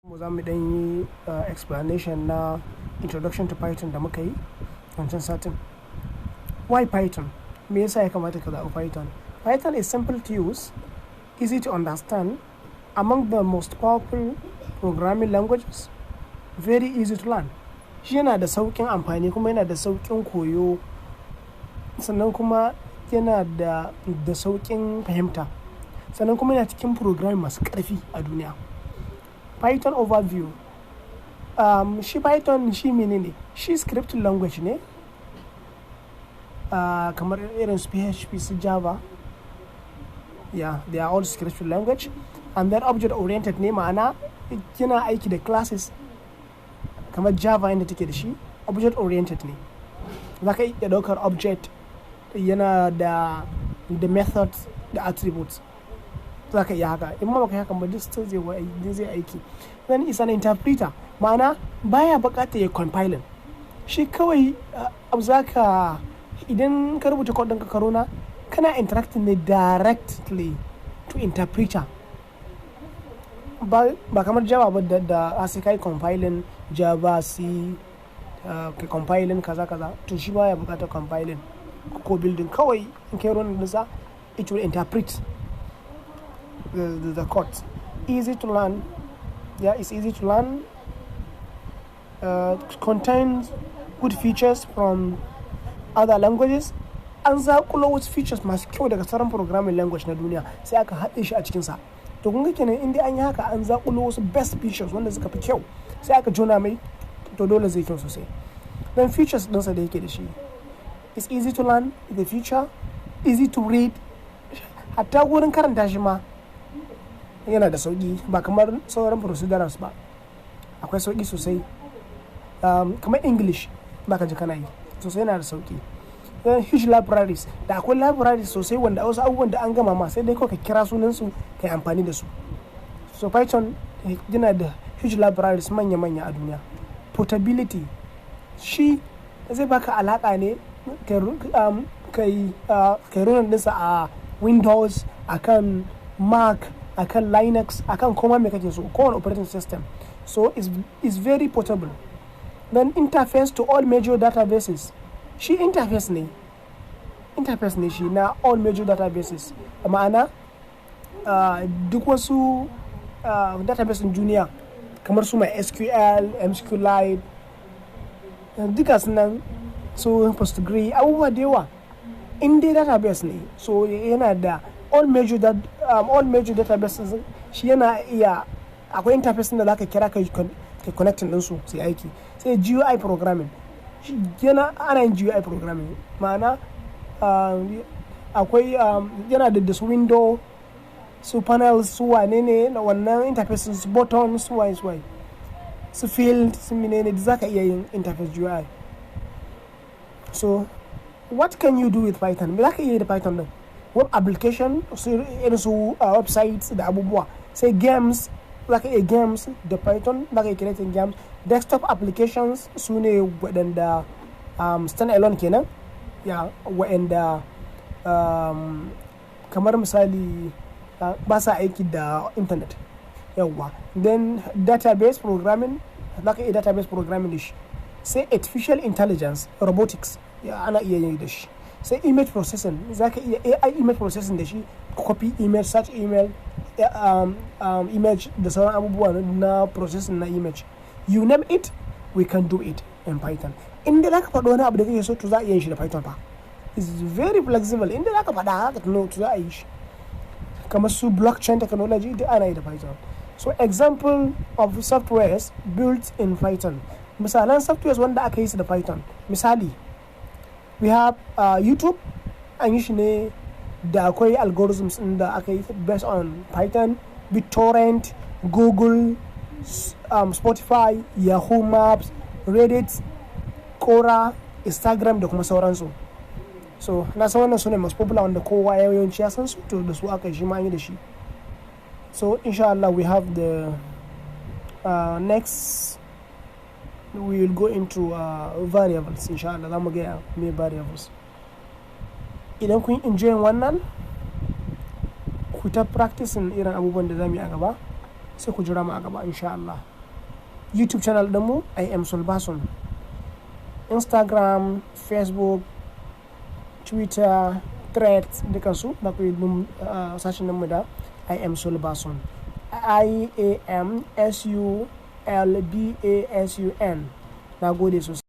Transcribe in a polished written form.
Za mu ɗan yi explanation na introduction to Python da muka yi wancan satin. Why Python? Me yasa ya kamata ka zaɓi Python? Python is simple to use, easy to understand, among the most powerful programming languages, very easy to learn. Shi yana da sauƙin amfani kuma yana da sauƙin koyo, sannan kuma yana da sauƙin fahimta, sannan kuma yana cikin programming masu ƙarfi a duniya. Python overview. Shi Python shi menene? Shi scripting language ne, kamar irin su PHP su Java. Yeah, they are all scripting language. And then object oriented ne, ma'ana yana aiki da classes kamar Java inda take da shi. Object oriented ne. Za ka iya ɗaukar object, yana da methods da attributes. Za ka iya haka. In ma baka yi haka ba, duk still zai aiki. Then is an interpreter, ma'ana baya buƙatar ya compiling. Shi kawai idan ka rubuta code ɗinka karona, kana interacting ne directly to interpreter. Ba kamar Java ba da sai kai compiling Java C, kai compiling kaza. To shi baya buƙatar compiling ko building. Kawai in kai running ɗinsa, it will interpret the code. Easy to learn. Yeah, it's easy to learn. Contains good features from other languages. An zaƙulo wasu features masu kyau daga sauran programming language na duniya sai aka haɗe shi a cikinsa. To kun ga kenan inda an yi haka, an zaƙulo wasu best features wanda suka fi kyau sai aka jona mai, to dole zai kyau sosai. Then features ɗinsa da yake da shi. It's easy to learn the feature, easy to read. Hatta wurin karanta shi ma yana da sauƙi, ba kamar sauran procedurals ba. Akwai sauƙi sosai. Kamar English baka ji kana yi sosai, yana da sauƙi. Then huge libraries, da akwai libraries sosai wanda wasu abubuwan da an gama ma sai dai kawai ka kira sunansu ka yi amfani da su. So Python yana da huge libraries manya-manya a duniya. Portability, shi zai baka alaƙa ne kai running ɗinsa a Windows, akan Mac, akan Linux, akan koma mai kake so, kowane operating system. So it's very portable. Then interface to all major databases. Shi interface ne shi na all major databases. Ma'ana duk wasu database in duniya kamar su MySQL, MSQLite, duka sunan su Postgre, abubuwa da yawa. In dai database ne, so yana da all major databases. Shi yana iya, akwai interface da zaka kira kai connecting ɗinsu sai aiki. Sai GUI programming, ana yin GUI programming, ma'ana akwai yana da su window, su panels, su wane ne na wannan interfaces, su button, su su field, su menene da zaka iya yin interface GUI. So what can you do with Python? Me zaka iya yi da Python din? Web application, irin su websites da abubuwa. Sai games, zaka iya games da Python, zaka iya creating games. Desktop applications su ne waɗanda stand alone kenan, ya waɗanda kamar misali ba sa aiki da internet. Yawwa. Then database programming, zaka iya database programming da shi. Sai artificial intelligence, robotics, ana iya yi da shi. Sai image processing, zaka iya AI image processing da shi, copy image, search email, image da sauran abubuwa na processing na image. You name it, we can do it in Python. Inda zaka faɗo wani abu da kake so, to za a iya yin shi da Python fa. It's very flexible. Inda zaka faɗa haka to za a yi shi. Kamar su blockchain technology da ana yi da Python. So example of softwares built in Python. Misalan softwares wanda aka yi su da Python. Misali, we have YouTube, an yi shi ne da akwai algorithms da aka yi based on Python. BitTorrent, Google, Spotify, Yahoo Maps, Reddit, Quora, Instagram da kuma sauransu. So na san wannan su ne most popular wanda kowa yawanci ya san su, to da su aka shi ma an yi da shi. So inshallah we have the next, we will go into variables. Inshallah za mu ga me variables. Idan kun enjoy wannan, ku ta practicing irin abubuwan da za mu yi a gaba, sai ku jira mu a gaba insha Allah. YouTube channel ɗinmu I am Sulbasun, Instagram, Facebook, Twitter, Threads dukansu na ku yi sashen mu da I am Sulbasun, IAMSULBASUN. Na gode sosai.